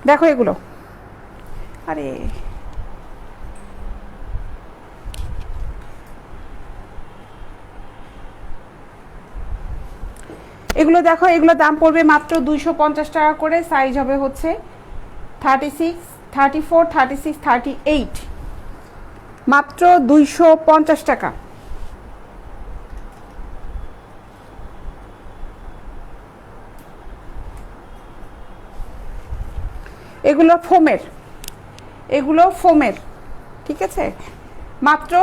দেখো এগুলো, আরে এগুলো দেখো, এগুলো দাম পড়বে মাত্র 250 টাকা করে। সাইজ হবে হচ্ছে 36, 34, 36, 38, মাত্র 250 টাকা। এগুলো ফোমের, এগুলো ফোমের, ঠিক আছে, মাত্র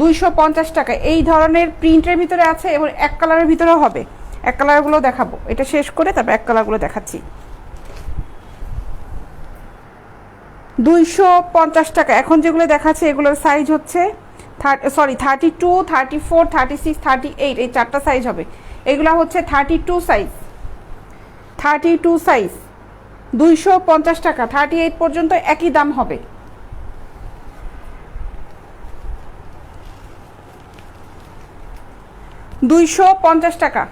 250 টাকা। এই ধরনের প্রিন্টের ভিতরে আছে এবং এক কালারের ভিতরেও হবে। এক কালারগুলো দেখাবো, এটা শেষ করে তারপর এক কালারগুলো দেখাচ্ছি। 250 টাকা। এখন যেগুলো দেখাচ্ছে এগুলোর সাইজ হচ্ছে 32, 34, 36, 38, এই 4টা সাইজ হবে। এগুলো হচ্ছে 32 সাইজ, 32 সাইজ 250 টাকা। 38 পর্যন্ত একই দাম হবে। $250 টাকা।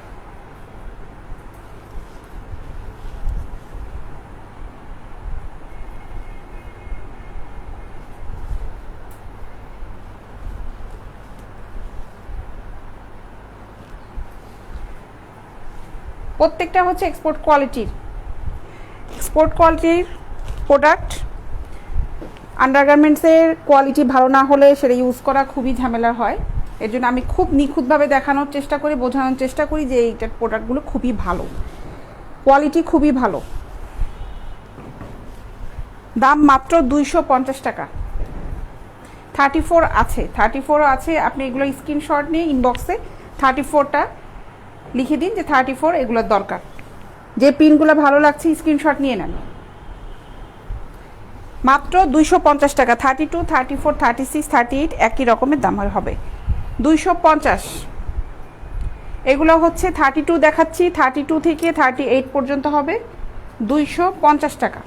প্রত্যেকটা হচ্ছে এক্সপোর্ট কোয়ালিটির, এক্সপোর্ট কোয়ালিটির প্রোডাক্ট। আন্ডারগার্মেন্টসের কোয়ালিটি ভালো না হলে সেটা ইউজ করা খুবই ঝামেলার হয়। এর জন্য আমি খুব নিখুঁতভাবে দেখানোর চেষ্টা করি, বোঝানোর চেষ্টা করি যে এইটার প্রোডাক্টগুলো খুবই ভালো, কোয়ালিটি খুবই ভালো। দাম মাত্র 250 টাকা। 34 আছে, 34 আছে। আপনি এগুলো স্ক্রিনশট নিয়ে ইনবক্সে 34টা লিখে দিন যে 34 এগুলোর দরকার। যে পিনগুলো ভালো লাগছে স্ক্রিনশট নিয়ে নেন। মাত্র 250 টাকা। 32, 34, 36, 38 একই রকমের দাম হবে 250। এগুলো হচ্ছে 32 দেখাচ্ছি, 32 থেকে 38 পর্যন্ত হবে 250 টাকা।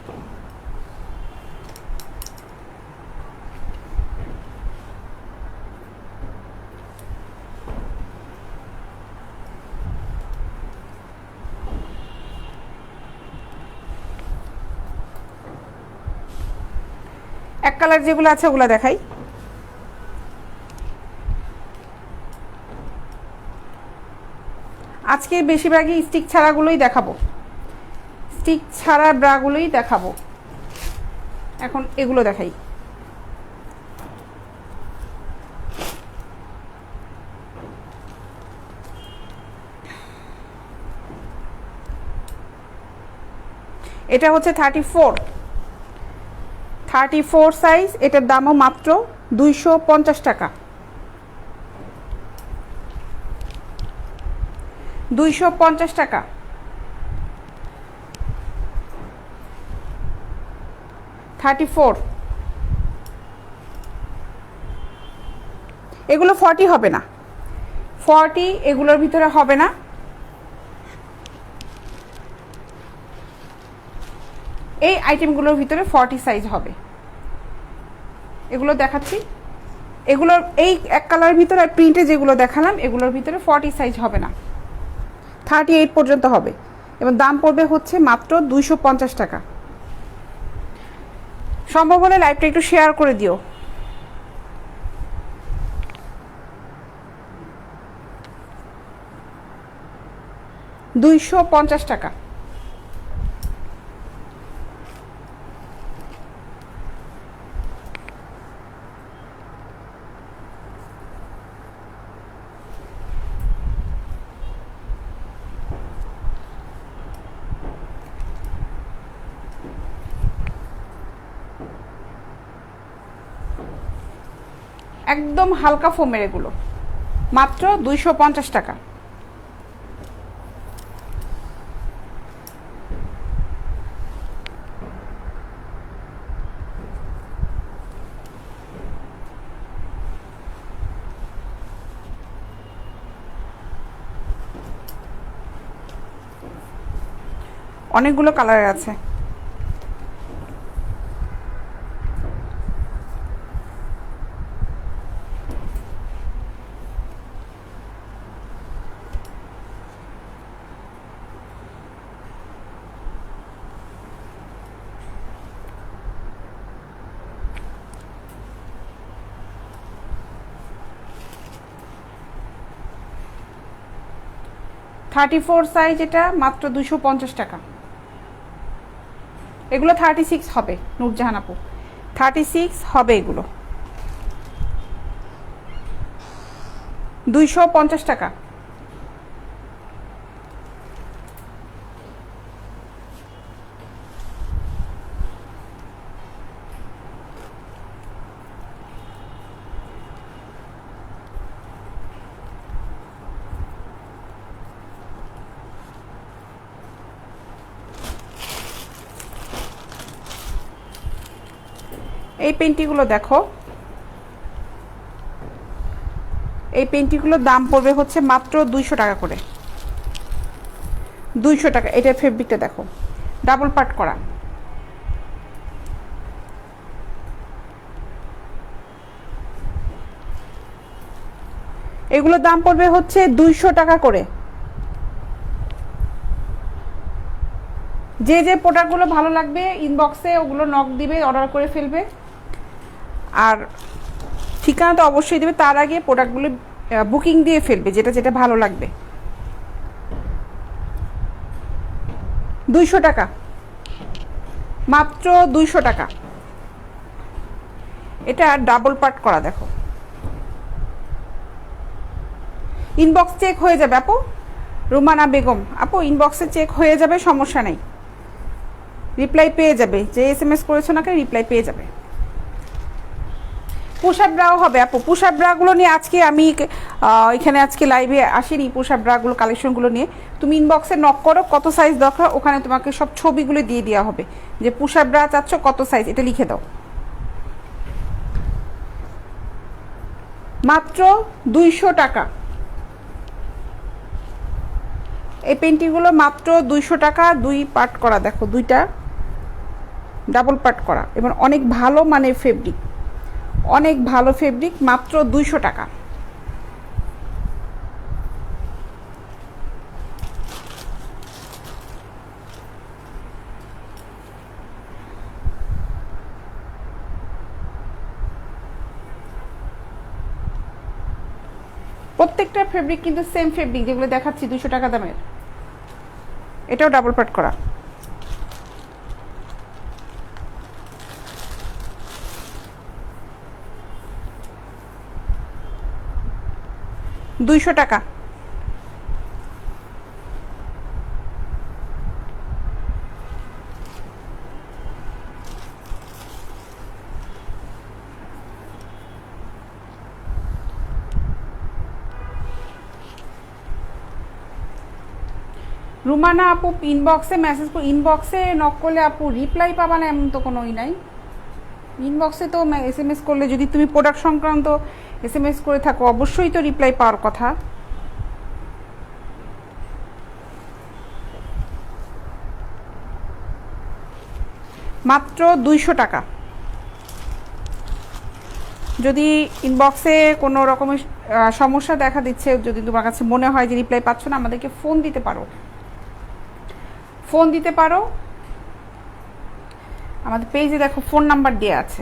এক কালার যেগুলো আছে ওগুলো দেখাই। আজকে বেশিরভাগই স্টিক ছাড়াগুলোই দেখাবো, স্টিক ছাড়া ব্রাগুলোই দেখাবো। এখন এগুলো দেখাই। এটা হচ্ছে 34 সাইজ। এটার দামও মাত্র 250 টাকা। 250 টাকা। এগুলো 40 হবে না, 40 এগুলোর ভিতরে হবে না। এই আইটেমগুলোর ভিতরে 40 সাইজ হবে। এগুলো দেখাচ্ছি, এগুলোর এই এক কালারের ভিতরে প্রিন্টে যেগুলো দেখালাম এগুলোর ভিতরে 40 সাইজ হবে না, 38 পর্যন্ত হবে এবং দাম পড়বে হচ্ছে মাত্র 250 টাকা। সম্ভব হলে লাইভটা একটু শেয়ার করে দিও। $250 টাকা। একদম হালকা ফোমের এগুলো, মাত্র 250 টাকা। অনেকগুলো কালারের আছে। 34 সাইজ, এটা মাত্র 250 টাকা। এগুলো 36 হবে নূরজাহান আপু, 36 হবে এগুলো, 250 টাকা। এই পেন্টিগুলো দেখো, এই পেন্টিগুলোর দাম পড়বে হচ্ছে মাত্র 200 টাকা করে, 200 টাকা। এটার ফেব্রিকটা দেখো, ডাবল পার্ট করা। এগুলোর দাম পড়বে হচ্ছে 200 টাকা করে। যে যে প্রোডাক্টগুলো ভালো লাগবে ইনবক্সে ওগুলো নক দিবে, অর্ডার করে ফেলবে। আর ঠিকানা তো অবশ্যই দেবে, তার আগে প্রোডাক্টগুলো বুকিং দিয়ে ফেলবে, যেটা যেটা ভালো লাগবে। 200 টাকা, মাত্র 200 টাকা। এটা ডাবল পার্ট করা দেখো। ইনবক্স চেক হয়ে যাবে আপু, রুমানা বেগম আপু ইনবক্সে চেক হয়ে যাবে, সমস্যা নেই, রিপ্লাই পেয়ে যাবে। যে SMS করেছো না, রিপ্লাই পেয়ে যাবে। পুশআপ ব্রাও হবে আপু, পুশআপ ব্রাগুলো নিয়ে আজকে আমি এখানে আজকে লাইভে আসিনি। পুশআপ ব্রাগুলো কালেকশনগুলো নিয়ে তুমি ইনবক্সে নক করো, কত সাইজ দরকার, ওখানে তোমাকে সব ছবিগুলো দিয়ে দেওয়া হবে, যে পুশআপ ব্রা চাচ্ছ কত সাইজ, এটা লিখে দাও। মাত্র 200 টাকা। এই পেন্টিংগুলো মাত্র 200 টাকা, 2 পার্ট করা দেখো, 2টা ডাবল পার্ট করা, এবং অনেক ভালো মানের ফেব্রিক, অনেক ভালো ফেব্রিক, মাত্র 200 টাকা। প্রত্যেকটা ফেব্রিক কিন্তু সেম ফেব্রিক, যেগুলো দেখাচ্ছি 200 টাকা দামের। এটাও ডাবল পার্ট করা। $200 টাকা। রুমানা আপু ইনবক্সে মেসেজ করে, ইনবক্সে নক করলে আপু রিপ্লাই পাবা না এমন তো কোনোই নাই। ইনবক্সে তো SMS করলে, যদি তুমি প্রোডাক্ট সংক্রান্ত SMS করে থাকো, অবশ্যই তো রিপ্লাই পাওয়ার কথা। মাত্র 200 টাকা। যদি ইনবক্সে কোনো রকমের সমস্যা দেখা দিচ্ছে, যদি তোমার কাছে মনে হয় যে রিপ্লাই পাচ্ছ না, আমাদেরকে ফোন দিতে পারো, ফোন দিতে পারো। আমাদের পেজে দেখো ফোন নাম্বার দেওয়া আছে।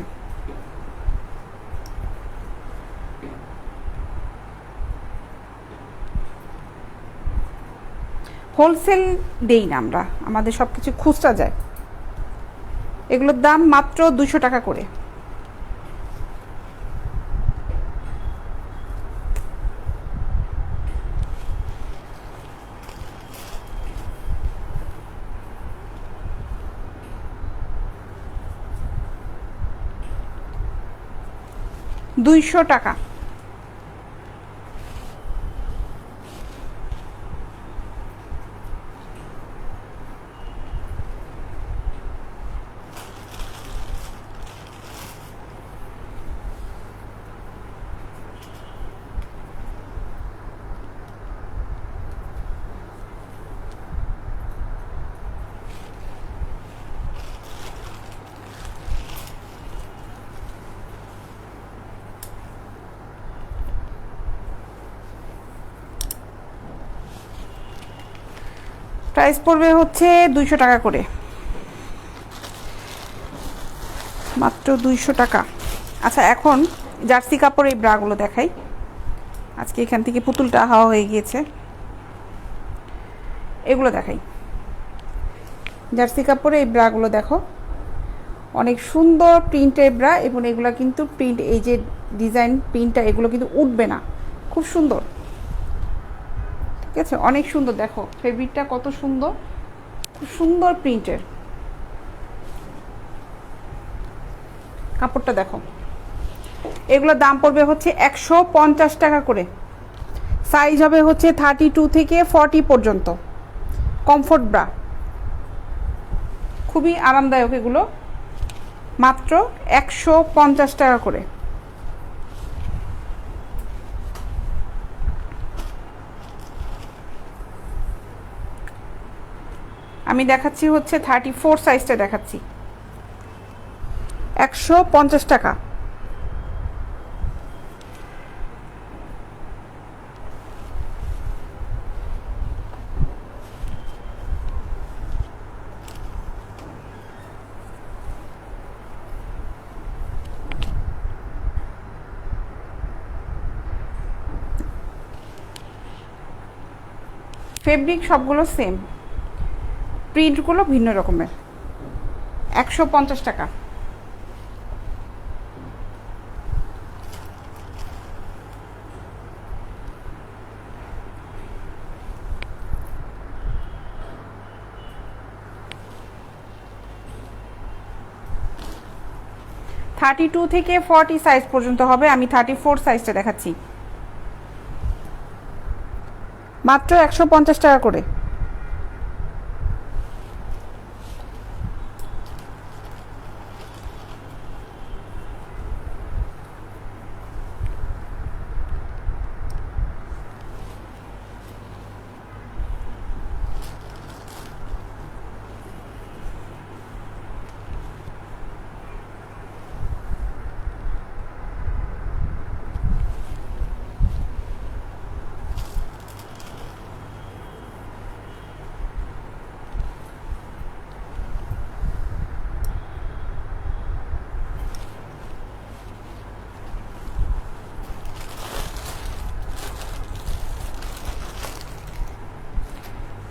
হোলসেল দেই না আমরা, আমাদের সব কিছু খুচরা যায়। এগুলোর দাম মাত্র 200 টাকা করে। $200 টাকা। প্রাইস পড়বে হচ্ছে 200 টাকা করে, মাত্র 200 টাকা। আচ্ছা, এখন জার্সি কাপড় এই ব্রাগুলো দেখাই। আজকে এখান থেকে পুতুলটা হাওয়া হয়ে গিয়েছে। এগুলো দেখাই, জার্সি কাপড়ে এই ব্রাগুলো দেখো, অনেক সুন্দর প্রিন্টের ব্রা, এবং এগুলো কিন্তু প্রিন্ট, এই যে ডিজাইন প্রিন্টটা, এগুলো কিন্তু উঠবে না, খুব সুন্দর, ঠিক আছে, অনেক সুন্দর। দেখো ফেব্রিকটা কত সুন্দর, খুব সুন্দর প্রিন্টের কাপড়টা দেখো। এগুলোর দাম পড়বে হচ্ছে 150 টাকা করে। সাইজ হবে হচ্ছে 32 থেকে 40 পর্যন্ত। কমফোর্ট ব্রা, খুবই আরামদায়ক এগুলো, মাত্র 150 টাকা করে। আমি দেখাচ্ছি হচ্ছে 34 সাইজটা দেখাচ্ছি, 150 টাকা। ফেব্রিক সবগুলো সেম, প্রিন্টগুলো ভিন্ন রকমের। 150 টাকা। থার্টি টু থেকে 40 সাইজ পর্যন্ত হবে, আমি 34 সাইজটা দেখাচ্ছি, মাত্র 150 টাকা করে।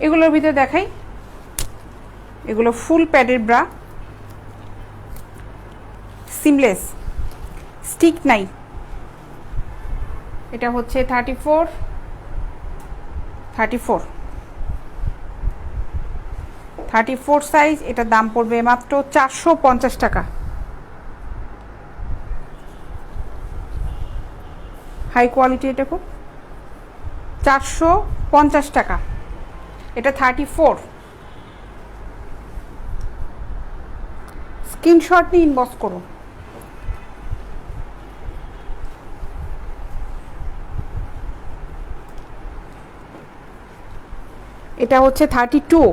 এগুলোর ভিতরে দেখাই, এগুলো ফুল প্যাডের ব্রা, সিমলেস, স্টিক নাই। এটা হচ্ছে 34 সাইজ। এটার দাম পড়বে মাত্র 450 টাকা। হাই কোয়ালিটি, এটা খুব, 450 টাকা। এটা 34। স্ক্রিনশট নিয়ে ইনবক্স করো। এটা হচ্ছে 32।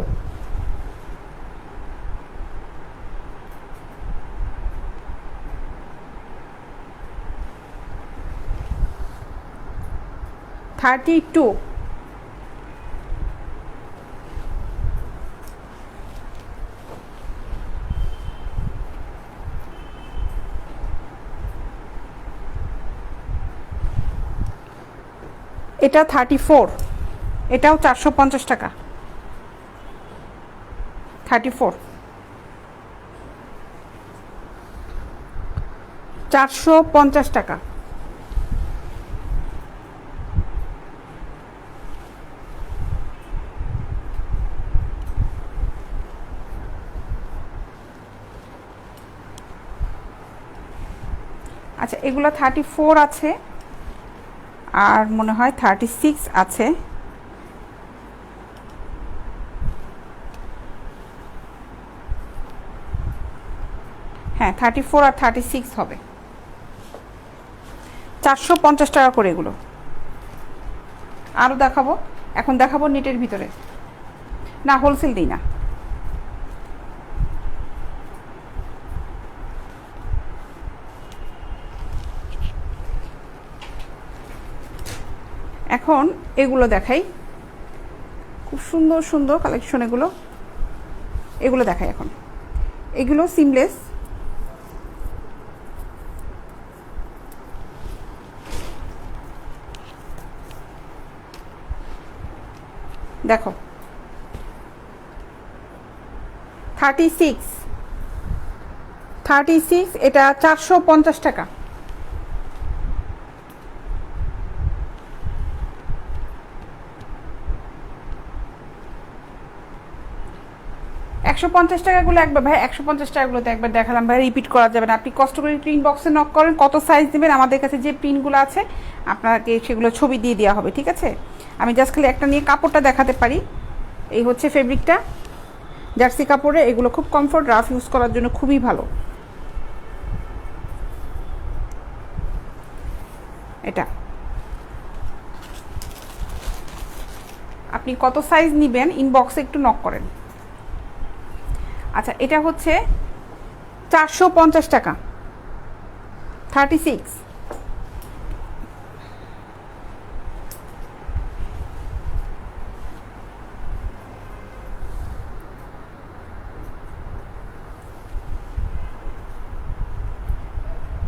এটা 34, এটাও 450 টাকা। 34, 450 টাকা। আচ্ছা, এগুলো 34 আছে, আর মনে হয় 36 আছে। হ্যাঁ, 34 আর 36 হবে, 450 টাকা করে এগুলো। আরও দেখাবো, এখন দেখাবো নেটের ভিতরে, না হোলসেল দিই না। এখন এগুলো দেখাই, খুব সুন্দর সুন্দর কালেকশন এগুলো। এগুলো দেখাই এখন, এগুলো সিমলেস, দেখো 36, 36 এটা 450 টাকা। $150 একবার ভাই, $150 একবার দেখালাম ভাই, রিপিট করা যাবে না। আপনি কষ্ট করে প্রিন্ট বক্সে নক করেন, কত সাইজ নেবেন, আমাদের কাছে যে প্রিন্টগুলো আছে আপনাকে সেগুলো ছবি দিয়ে দেওয়া হবে, ঠিক আছে? আমি জাস্ট খালি একটা নিয়ে কাপড়টা দেখাতে পারি। এই হচ্ছে ফেব্রিকটা, জার্সি কাপড়ে, এগুলো খুব কমফোর্ট, রাফ ইউজ করার জন্য খুবই ভালো। এটা আপনি কত সাইজ নেবেন ইনবক্সে একটু নক করেন। আচ্ছা, এটা হচ্ছে 450 টাকা, 36।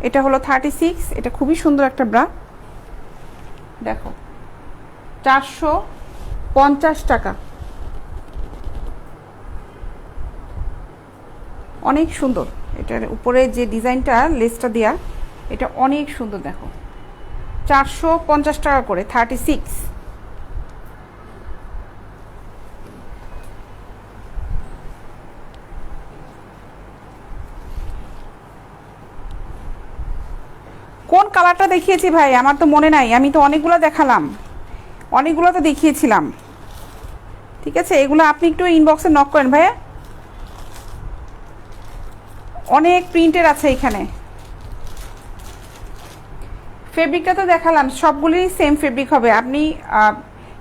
এটা হলো 36, এটা খুবই সুন্দর একটা ব্রা, দেখো 450 টাকা, অনেক সুন্দর। এটার উপরে যে ডিজাইনটা লেসটা দেয়া, এটা অনেক সুন্দর, দেখো 450 টাকা করে, 36। কোন কালারটা দেখিয়েছি ভাই আমার তো মনে নাই, আমি তো অনেকগুলো দেখালাম, অনেকগুলো তো দেখিয়েছিলাম, ঠিক আছে? এগুলো আপনি একটু ইনবক্সে নক করেন ভাইয়া, অনেক প্রিন্টের আছে এখানে। ফেব্রিকটা তো দেখালাম, সবগুলোই সেম ফেব্রিক হবে, আপনি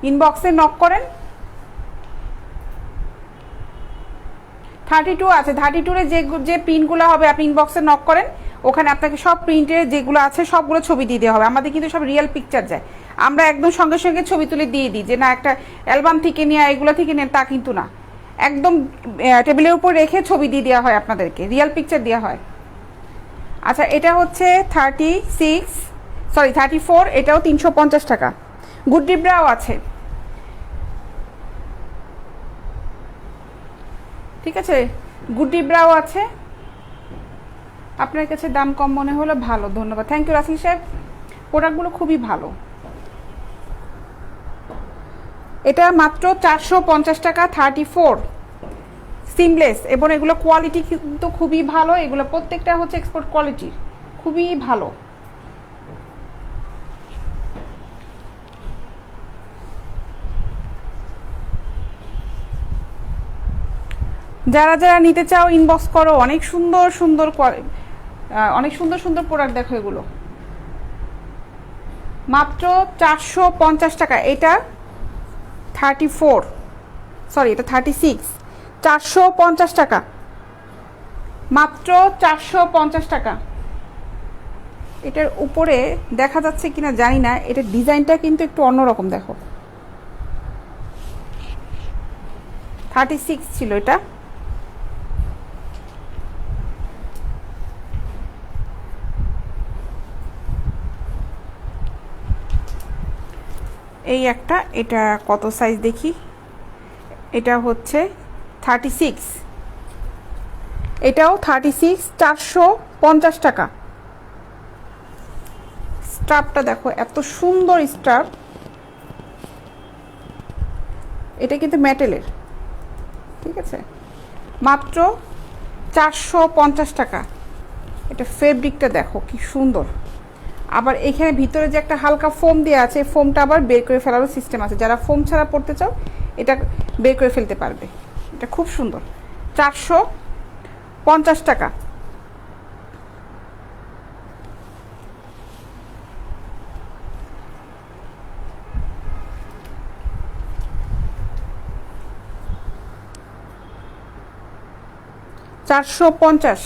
ইনবক্সে নক করেন। 32 আছে, 32-এর যে প্রিন্টগুলো হবে আপনি ইনবক্সে নক করেন, ওখানে আপনাকে সব প্রিন্টের যেগুলো আছে সবগুলো ছবি দিয়ে দেওয়া হবে। আমাদের কিন্তু সব রিয়েল পিকচার যায়, আমরা একদম সঙ্গে সঙ্গে ছবি তুলে দিয়ে দিই, যে না একটা অ্যালবাম থেকে নিয়ে এগুলো থেকে নেন তা কিন্তু না, একদম টেবিলের উপর রেখে ছবি দিয়ে দেওয়া হয়, আপনাদেরকে রিয়েল পিকচার দেওয়া হয়। আচ্ছা, এটা হচ্ছে 34, এটাও 350 টাকা। গুড্ডি ব্রাও আছে, ঠিক আছে? গুড্ডি ব্রাও আছে। আপনার কাছে দাম কম মনে হলো, ভালো, ধন্যবাদ, থ্যাংক ইউ রাসেল সাহেব, প্রোডাক্টগুলো খুবই ভালো। এটা মাত্র 450 টাকা, 34 সিমলেস, এবং এগুলো কোয়ালিটি কিন্তু খুবই ভালো, এগুলো প্রত্যেকটা হচ্ছে এক্সপোর্ট কোয়ালিটির, খুবই ভালো। যারা যারা নিতে চাও ইনবক্স করো, অনেক সুন্দর সুন্দর প্রোডাক্ট, দেখো এগুলো মাত্র 450 টাকা। এটা 36, 450 টাকা, মাত্র 450 টাকা। এটার উপরে দেখা যাচ্ছে কিনা জানি না, এটার ডিজাইনটা কিন্তু একটু অন্যরকম, দেখো 36 ছিল এটা। এই একটা, এটা কত সাইজ দেখি, এটা হচ্ছে 36, এটাও 36, 450 টাকা। স্টাফটা দেখো, এত সুন্দর স্টাফ, এটা কিন্তু মেটেলের, ঠিক আছে? মাত্র 450 টাকা। এটা ফেব্রিকটা দেখো কি সুন্দর, আবার এখানে ভিতরে যে একটা হালকা ফোম দেওয়া আছে, ফোমটা আবার বের করে ফেলারও সিস্টেম আছে, যারা ফোম ছাড়া পড়তে চাও এটা বের করে ফেলতে পারবে, এটা খুব সুন্দর। 450 টাকা। $450।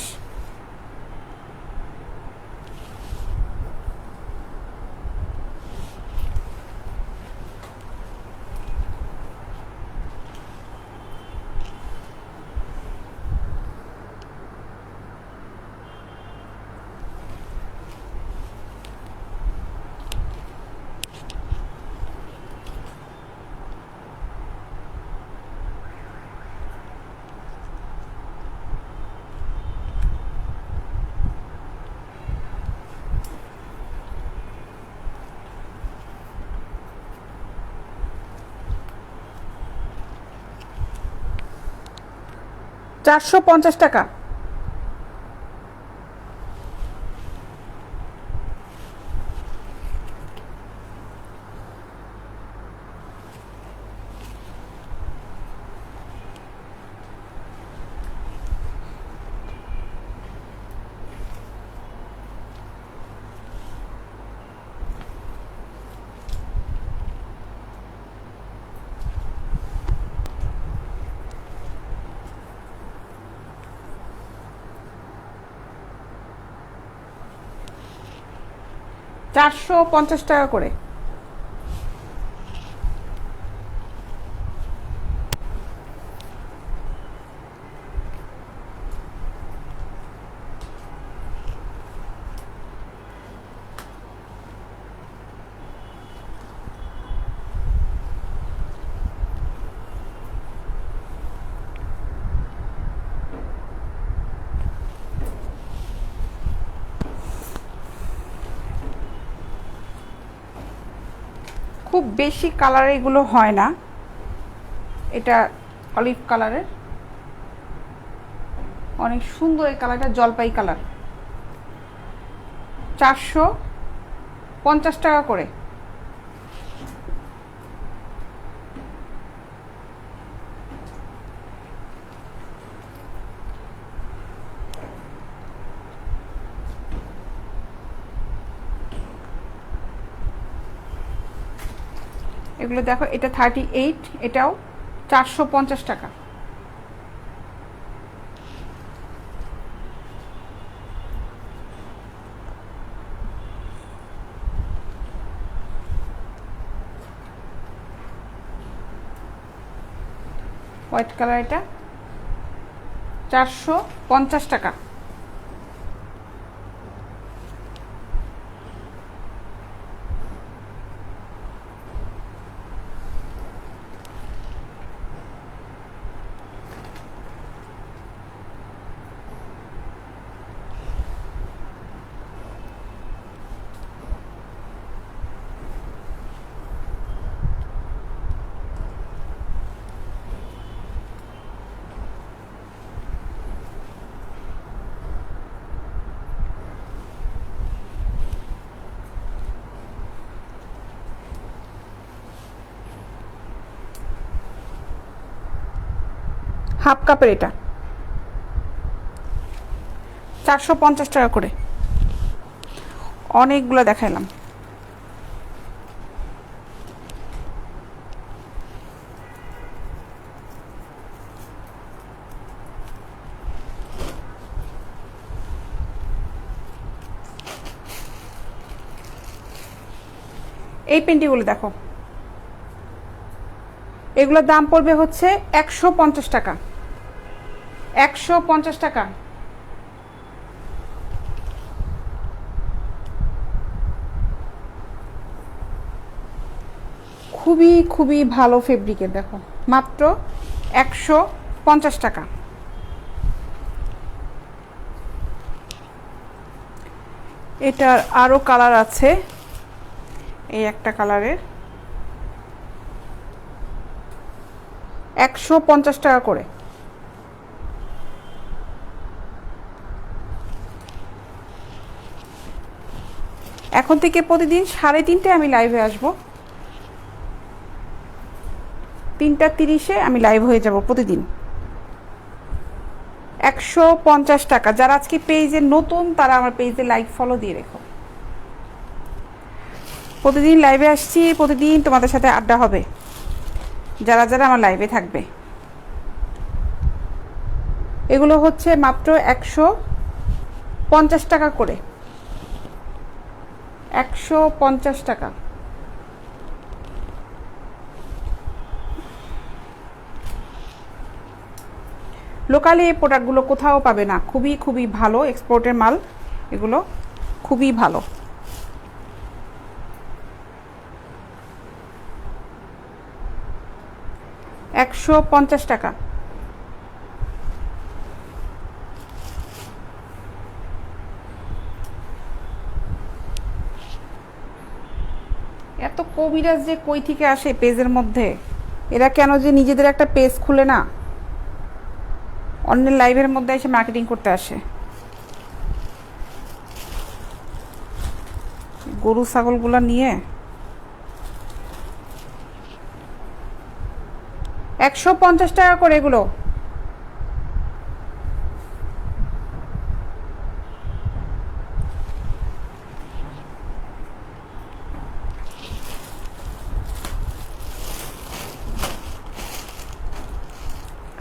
450 টাকা। $450 করে। খুব বেশি কালার এগুলো হয় না, এটা অলিভ কালারের, অনেক সুন্দর এই কালারটা, জলপাই কালার। 450 টাকা করে। এগুলো দেখো, এটা 38, এটাও 450 টাকা। হোয়াইট কালার, এটা 450 টাকা। হাফ কাপের, এটা 450 টাকা করে। অনেকগুলো দেখাইলাম। এই পেন্টিগুলো দেখো, এগুলোর দাম পড়বে হচ্ছে 150 টাকা। 150 টাকা। খুবই খুবই ভালো ফেব্রিকের, দেখো মাত্র 150 টাকা। এটার আরো কালার আছে, এই একটা কালারের 150 টাকা করে। এখন থেকে প্রতিদিন 3:30 আমি লাইভে আসব, 3:30 আমি লাইভ হয়ে যাব প্রতিদিন। 150 টাকা। যারা আজকে পেজে নতুন তারা আমার পেজে লাইক ফলো দিয়ে রেখো। প্রতিদিন লাইভে আসছি, প্রতিদিন তোমাদের সাথে আড্ডা হবে, যারা যারা আমার লাইভে থাকবে। এগুলো হচ্ছে মাত্র 150 টাকা করে। 150 টাকা। লোকালি এই প্রোডাক্টগুলো কোথাও পাবে না, খুবই খুবই ভালো এক্সপোর্টের মাল, এগুলো খুবই ভালো। $150 টাকা। এত কবিরাজ যে কই থেকে আসে পেজের মধ্যে, এরা কেন যে নিজেদের একটা পেজ খুলে না, অন্যের লাইভের মধ্যে এসে মার্কেটিং করতে আসে। গরু ছাগলগুলো নিয়ে 150 টাকা করে এগুলো।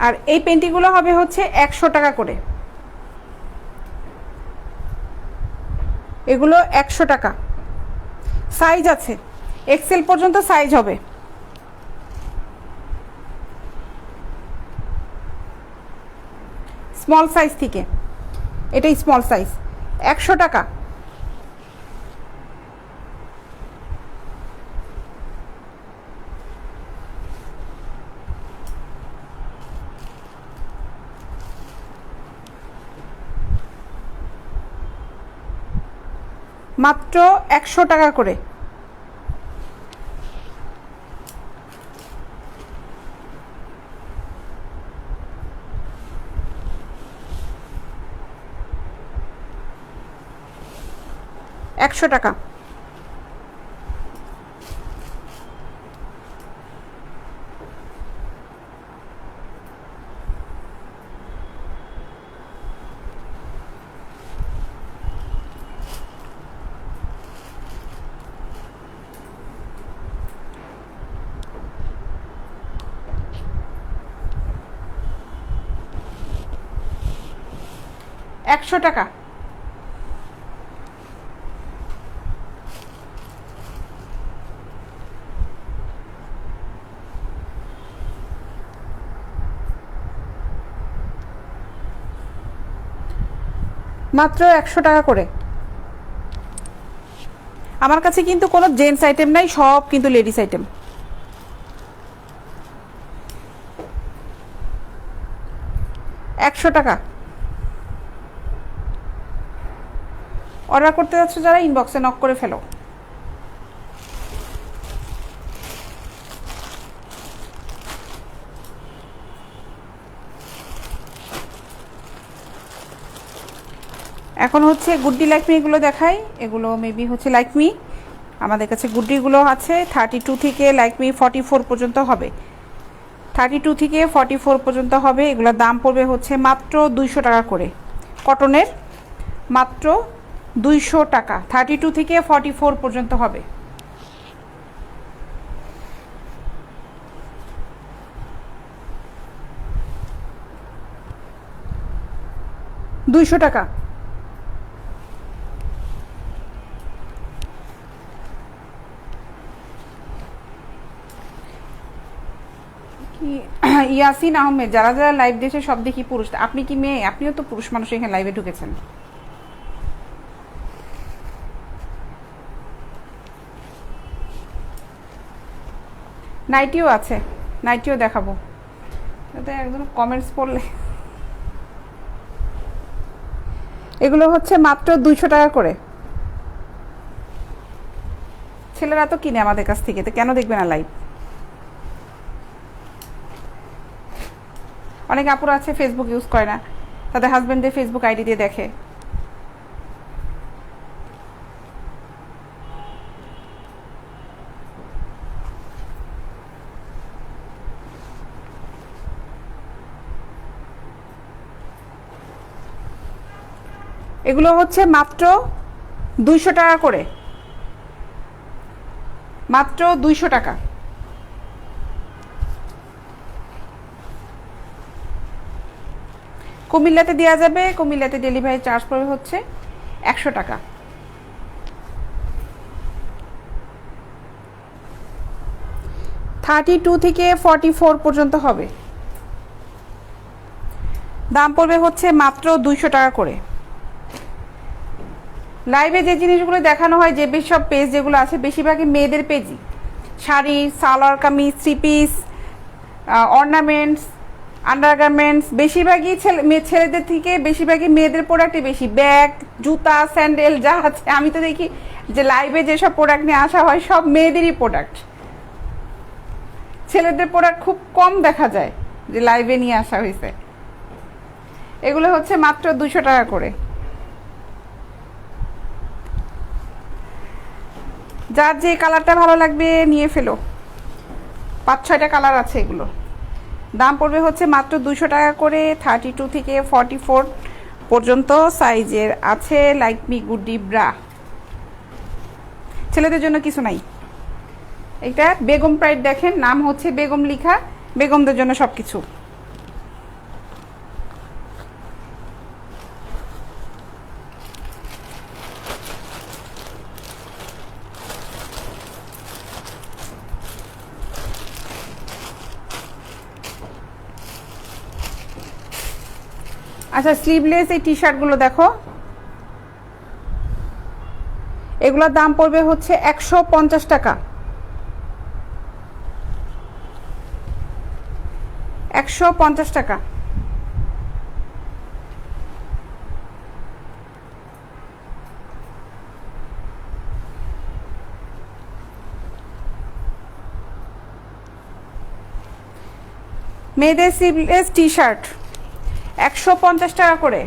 আর এই পেন্টিগুলো হবে হচ্ছে 100 টাকা করে, এগুলো 100 টাকা। সাইজ আছে, এক্সেল পর্যন্ত সাইজ হবে। স্মল সাইজ থেকে, এটাই স্মল সাইজ, 100 টাকা। মাত্র 100 টাকা করে। একশো টাকা। একশো টাকা। মাত্র 100 টাকা করে। আমার কাছে কিন্তু কোনো জেন্টস আইটেম নাই, সব কিন্তু লেডিস আইটেম। একশো টাকা। অর্ডার করতে যাচ্ছ যারা, ইনবক্সে নক করে ফেলো। এখন হচ্ছে গুড্ডি লাইকমি এগুলো দেখাই। এগুলো মেবি হচ্ছে লাইকমি, আমাদের কাছে গুড্ডিগুলো আছে 32 থেকে লাইকমি 44 পর্যন্ত হবে। 32 থেকে 44 পর্যন্ত হবে। এগুলোর দাম পড়বে হচ্ছে মাত্র 200 টাকা করে, কটনের, মাত্র 200 টাকা। 32 থেকে 44 পর্যন্ত হবে। 200 টাকা। ইয়াসিন আহমেদ, যারা যারা লাইভ দিয়েছে সব দেখি পুরুষ। আপনি কি মেয়ে? আপনিও তো পুরুষ মানুষ, এখানে লাইভে ঢুকেছেন। নাইটিও আছে, নাইটিও দেখাবো। এতে একদম কমেন্টস পড়লে। এগুলো হচ্ছে মাত্র 200 টাকা করে। ছেলেরা তো কিনে আমাদের কাছ থেকে, তো কেন দেখবে না লাইভ? অনেক আপুরা আছে ফেসবুক ইউজ করে না, তাদের হাজব্যান্ডদের ফেসবুক আইডি দিয়ে দেখে। এগুলো হচ্ছে মাত্র 200 টাকা করে, মাত্র 200 টাকা। কুমিল্লাতে দেওয়া যাবে, কুমিল্লাতে ডেলিভারি চার্জ পড়বে হচ্ছে 100 টাকা। (32 থেকে 44 পর্যন্ত হবে। দাম পড়বে হচ্ছে মাত্র 200 টাকা করে। লাইভে যে জিনিসগুলো দেখানো হয়, যে বেশ সব পেজ যেগুলো আছে, বেশিরভাগই মেয়েদের পেজই। Sari, salwar kameez, three piece, ornaments, undergarments, বেশিরভাগই ছেলেদের থেকে বেশিরভাগই মেয়েদের প্রোডাক্টই বেশি। ব্যাগ, জুতা, স্যান্ডেল যা আছে, আমি তো দেখি যে লাইভে যেসব প্রোডাক্ট নিয়ে আসা হয় সব মেয়েদেরই প্রোডাক্ট। ছেলেদের প্রোডাক্ট খুব কম দেখা যায় যে লাইভে নিয়ে আসা হয়েছে। এগুলো হচ্ছে মাত্র 200 টাকা করে। যার যে কালারটা ভালো লাগবে নিয়ে ফেলো, 5-6টা কালার আছে। এগুলো দাম পড়বে হচ্ছে মাত্র 200 টাকা করে। 32 থেকে 44 পর্যন্ত সাইজের আছে। Like me goody bra. ছেলেদের জন্য কিছু নাই। এটা বেগম প্রাইড, দেখেন নাম হচ্ছে বেগম লিখা, বেগমদের জন্য সব কিছু। আচ্ছা, স্লিভলেস এই টি শার্টগুলো দেখো, এগুলোর দাম পড়বে হচ্ছে 150 টাকা। 150 টাকা। মেয়েদের স্লিভলেস টি শার্ট 150 টাকা করে।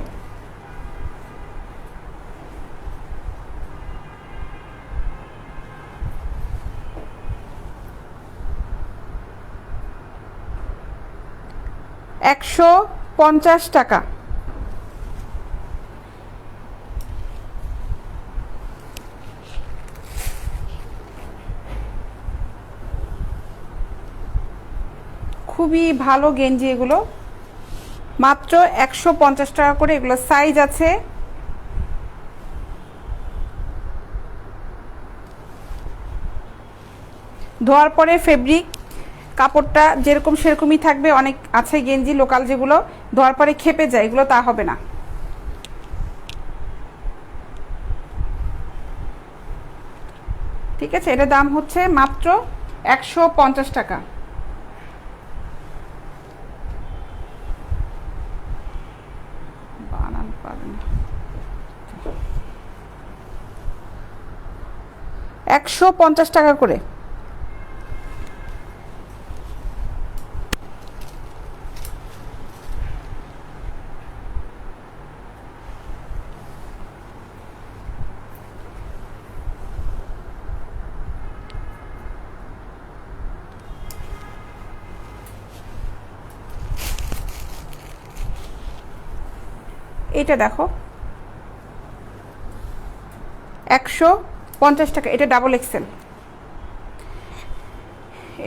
টাকা। খুবই ভালো গেঞ্জি এগুলো, মাত্র 150 টাকা করে। এগুলো সাইজ আছে। ধোয়ার পরে ফেব্রিক কাপড়টা যেরকম সেরকমই থাকবে। অনেক আছে গেঞ্জি লোকাল যেগুলো ধোয়ার পরে খেপে যায়, এগুলো তা হবে না। ঠিক আছে, এটার দাম হচ্ছে মাত্র 150 টাকা। বানান পাবেন 150 টাকা করে। এটা দেখো 150 টাকা। এটা ডাবল এক্সেল,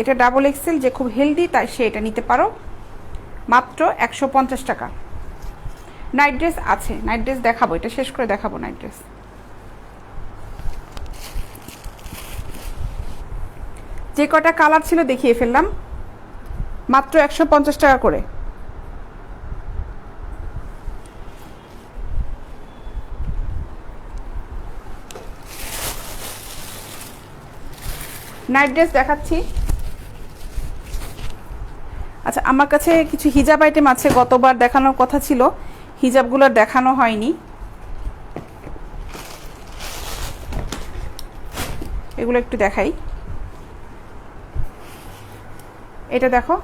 এটা ডাবল এক্সেল যে খুব হেলদি তাই সে এটা নিতে পারো, মাত্র 150 টাকা। নাইট ড্রেস আছে, নাইট ড্রেস দেখাবো, এটা শেষ করে দেখাবো নাইট ড্রেস। যে কটা কালার ছিল দেখিয়ে ফেললাম, মাত্র 150 টাকা করে। নাইট ড্রেস দেখাচ্ছি। আচ্ছা, আমার কাছে কিছু হিজাব আইটেম আছে, গতবার দেখানোর কথা ছিল, হিজাবগুলো দেখানো হয়নি। এগুলো একটু দেখাই। এটা দেখো,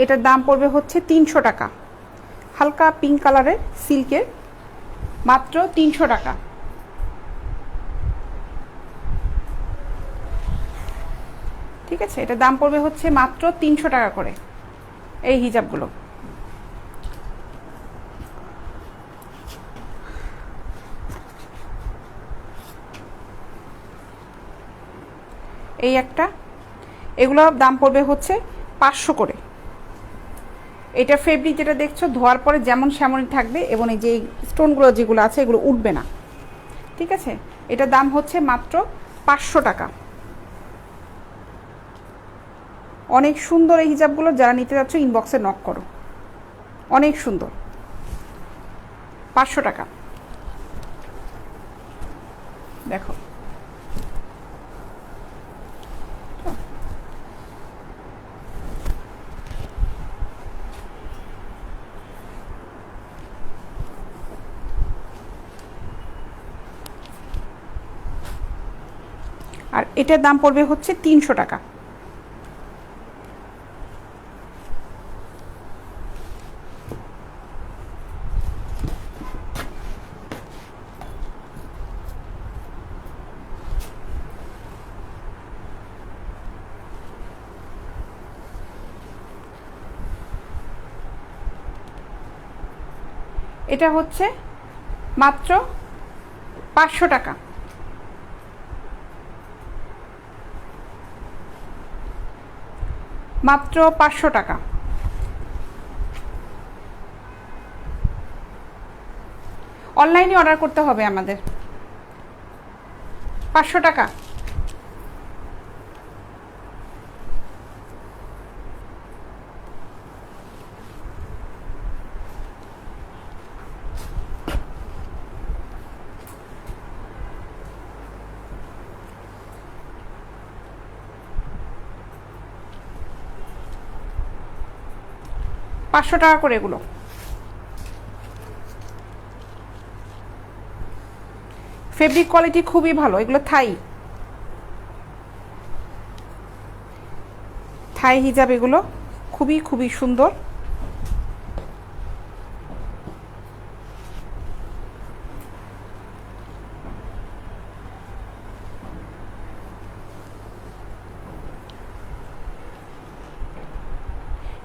এটার দাম পড়বে হচ্ছে 300 টাকা। হালকা পিঙ্ক কালারের সিল্কের, মাত্র 300 টাকা। ঠিক আছে, এটার দাম পড়বে হচ্ছে মাত্র 300 টাকা করে এই হিজাবগুলো। এই একটা, এগুলো দাম পড়বে হচ্ছে 500 করে। এটা ফেব্রিক যেটা দেখছো ধোয়ার পরে যেমন সেমনই থাকবে, এবং এই যে স্টোনগুলো যেগুলো আছে এগুলো উঠবে না। ঠিক আছে, এটার দাম হচ্ছে মাত্র 500 টাকা। অনেক সুন্দর এই হিজাবগুলো, যারা নিতে যাচ্ছ ইনবক্সে নক করো, অনেক সুন্দর। 500 টাকা। দেখো, আর এটার দাম পড়বে হচ্ছে 300 টাকা। এটা হচ্ছে মাত্র 500 টাকা। মাত্র 500 টাকা। অনলাইনে অর্ডার করতে হবে আমাদের। 500 টাকা। $500 করে এগুলো। ফেব্রিক কোয়ালিটি খুবই ভালো, এগুলো থাই হিজাব, এগুলো খুবই খুবই সুন্দর।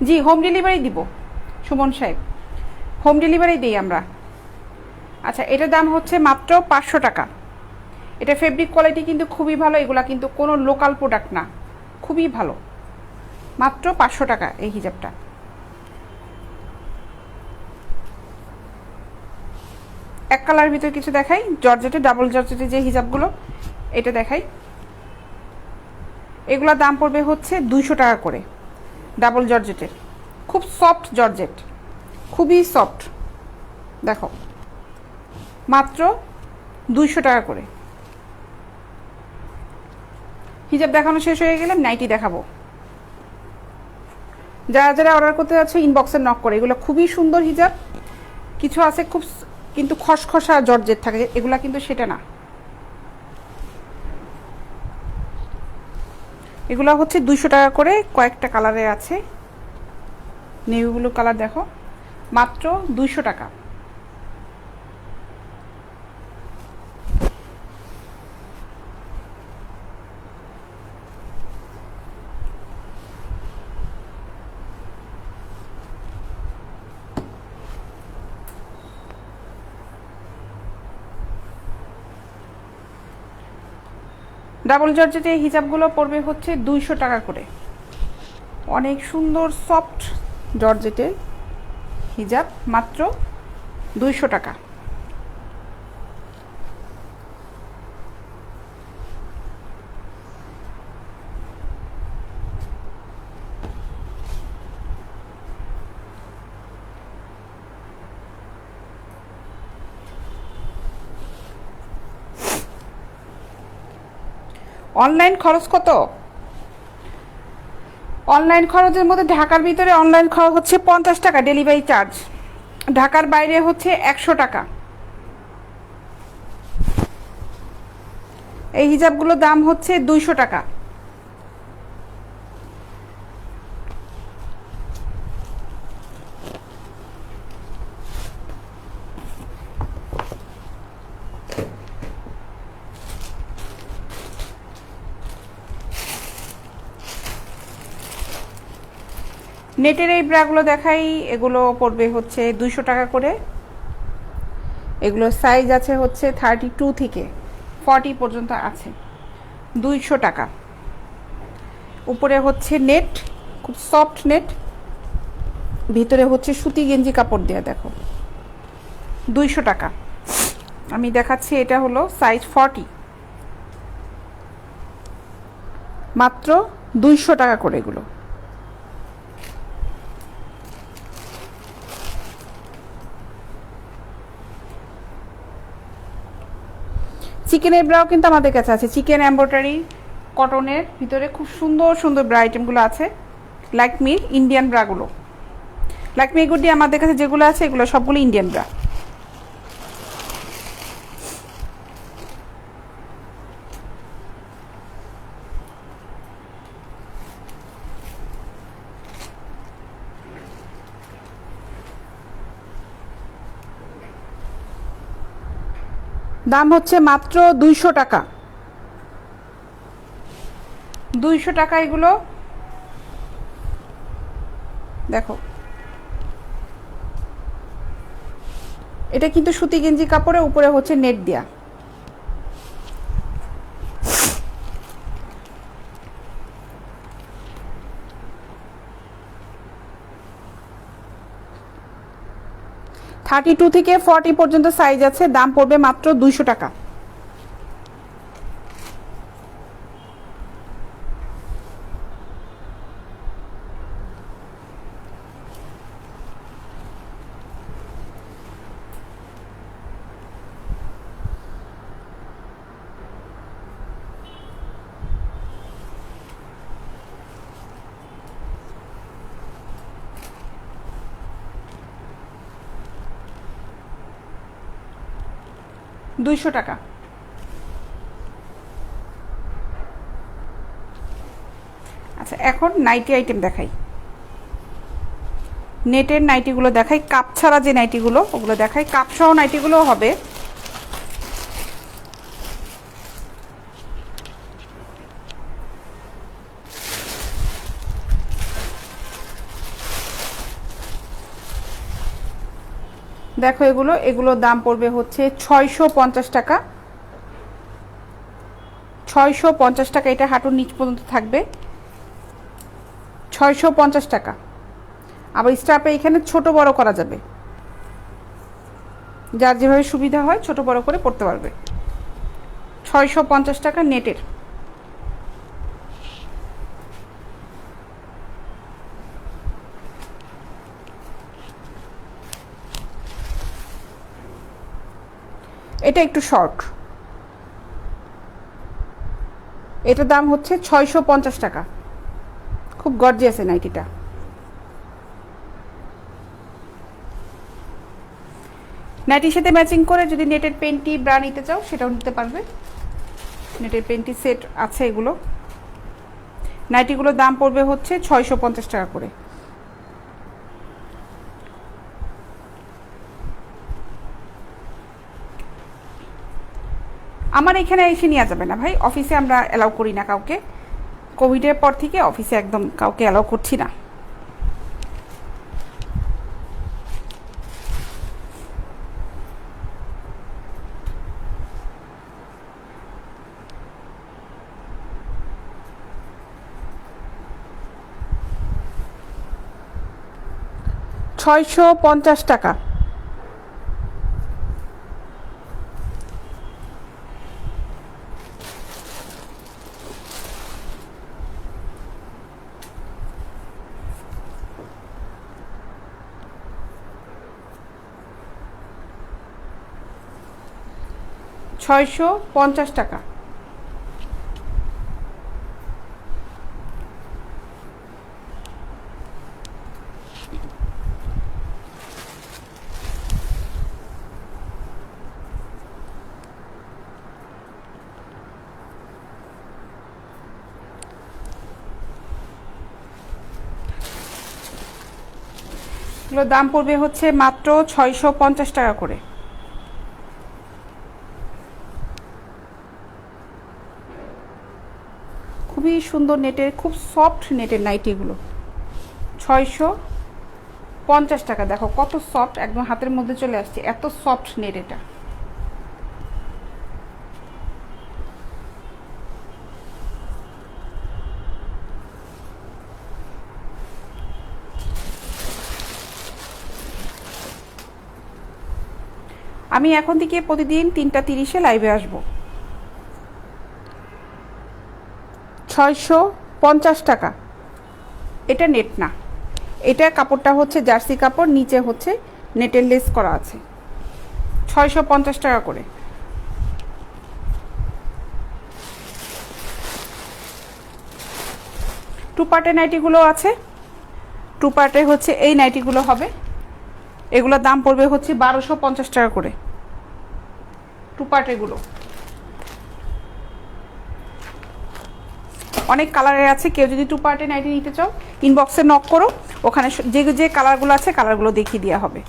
জি, হোম ডেলিভারি দিব সুমন সাহেব, হোম ডেলিভারি দিই আমরা। আচ্ছা, এটার দাম হচ্ছে মাত্র 500 টাকা। এটা ফেব্রিক কোয়ালিটি কিন্তু খুবই ভালো, এগুলা কিন্তু কোনো লোকাল প্রোডাক্ট না, খুবই ভালো। মাত্র 500 টাকা এই হিজাবটা। এক কালার ভিতরে কিছু দেখাই, জর্জেটে, ডাবল জর্জেটে যে হিজাবগুলো, এটা দেখাই। এগুলোর দাম পড়বে হচ্ছে 200 টাকা করে। ডাবল জর্জেটের, খুব সফট জর্জেট, খুবই সফট। দেখো, মাত্র 200 টাকা করে। হিজাব দেখানো শেষ হয়ে গেলে নাইটি দেখাবো। যারা যারা অর্ডার করতে যাচ্ছে ইনবক্সে নক করে। এগুলো খুবই সুন্দর হিজাব। কিছু আছে খুব কিন্তু খসখসা জর্জেট থাকে, এগুলা কিন্তু সেটা না। এগুলো হচ্ছে 200 টাকা করে, কয়েকটা কালারে আছে। নেভি ব্লু কালার দেখো, মাত্র 200 টাকা। ডাবল জর্জেটে হিজাবগুলো পড়বে হচ্ছে 200 টাকা করে। অনেক সুন্দর সফট জর্জেটের হিজাব, মাত্র 200 টাকা। অনলাইন খরচ কত? অনলাইন খরচের মধ্যে ঢাকার ভিতরে অনলাইন খরচ হচ্ছে 50 টাকা ডেলিভারি চার্জ, ঢাকার বাইরে হচ্ছে 100 টাকা। এই হিজাবগুলোর দাম হচ্ছে 200 টাকা। নেটের এই ব্রাগুলো দেখাই, এগুলো পড়বে হচ্ছে 200 টাকা করে। এগুলো সাইজ আছে হচ্ছে 32 থেকে 40 পর্যন্ত আছে, 200 টাকা। উপরে হচ্ছে নেট, খুব সফট নেট, ভিতরে হচ্ছে সুতি গেঞ্জি কাপড় দেওয়া, দেখো 200 টাকা। আমি দেখাচ্ছি, এটা হলো সাইজ 40, মাত্র 200 টাকা করে এগুলো। চিকেনের ব্রাও কিন্তু আমাদের কাছে আছে, চিকেন এমব্রয়ডারি কটনের ভিতরে খুব সুন্দর সুন্দর ব্রা আইটেমগুলো আছে। লাইকমির ইন্ডিয়ান ব্রাগুলো, লাইকমি গুডি আমাদের কাছে যেগুলো আছে এগুলো সবগুলো ইন্ডিয়ান ব্রা। দাম হচ্ছে মাত্র 200 টাকা। 200 টাকা এগুলো দেখো। এটা কিন্তু সুতি গেঞ্জি কাপড়ে, উপরে হচ্ছে নেট দেয়া। থার্টি টু থেকে 40 পর্যন্ত সাইজ আছে, দাম পড়বে মাত্র 200 টাকা। দুইশো টাকা। আচ্ছা, এখন নাইটি আইটেম দেখাই। নেটের নাইটিগুলো দেখাই, কাপ ছাড়া যে নাইটিগুলো ওগুলো দেখাই। কাপ সহ নাইটিগুলোও হবে। দেখো এগুলোর দাম পড়বে হচ্ছে 650 টাকা। 650 টাকা, এটা হাঁটুর নিচ পর্যন্ত থাকবে। 650 টাকা। আবার স্টাফে এখানে ছোট বড় করা যাবে, যার যেভাবে সুবিধা হয় ছোট বড় করে পড়তে পারবে। 650 টাকা নেটের। এটা একটু শর্ট, এটার দাম হচ্ছে 650 টাকা। খুব গর্জিয়াস এই নাইটিটা। নাইটির সাথে ম্যাচিং করে যদি নেটের পেন্টি ব্রা নিতে চাও সেটাও নিতে পারবে। নেটের পেন্টি সেট আছে এগুলো। নাইটিগুলোর দাম পড়বে হচ্ছে 650 টাকা করে। আমার এখানে এসে নেওয়া যাবে না ভাই, অফিসে আমরা অ্যালাউ করি না কাউকে। কোভিডের পর থেকে অফিসে একদম কাউকে অ্যালাউ করছি না। $650 টাকা। $650 টাকা। এগুলোর দাম পড়বে হচ্ছে মাত্র 650 টাকা করে। খুবই সুন্দর নেটের, খুব সফট নেটের নাইটি এগুলো। 650 টাকা। দেখো কত সফট, একদম হাতের মধ্যে চলে আসছে, এত সফট নেট এটা। আমি এখন থেকে প্রতিদিন 3টা 30-এ লাইভে আসবো। 650 টাকা। এটা নেট না, এটা কাপড়টা হচ্ছে জার্সি কাপড়, নিচে হচ্ছে নেটের লেস করা আছে। 650 টাকা করে। টু পার্টের নাইটিগুলো আছে। টু পার্টে হচ্ছে এই নাইটিগুলো হবে, এগুলোর দাম পড়বে হচ্ছে 1250 টাকা করে। টু পার্টেরগুলো অনেক কালারের আছে, কেউ যদি টু পার্টে নাইটি নিতে চাও ইনবক্সে নক করো, ওখানে যে যে কালারগুলো আছে কালারগুলো দেখিয়ে দেওয়া হবে।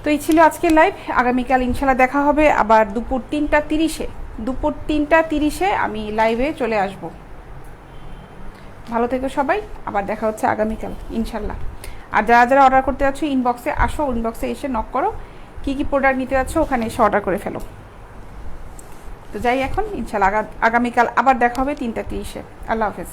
তো এই ছিল আজকের লাইভ। আগামীকাল ইনশাল্লাহ দেখা হবে আবার দুপুর 3টা 30-এ। দুপুর 3টা 30-এ আমি লাইভে চলে আসব। ভালো থেকো সবাই, আবার দেখা হচ্ছে আগামীকাল ইনশাল্লাহ। আর যারা যারা অর্ডার করতে যাচ্ছ ইনবক্সে আসো, ইনবক্সে এসে নক করো, কী কী প্রোডাক্ট নিতে যাচ্ছ ওখানে এসে অর্ডার করে ফেলো। তো যাই এখন, ইনশাল্লাহ আগামীকাল আবার দেখা হবে 3টা 30-এ। আল্লাহ হাফেজ।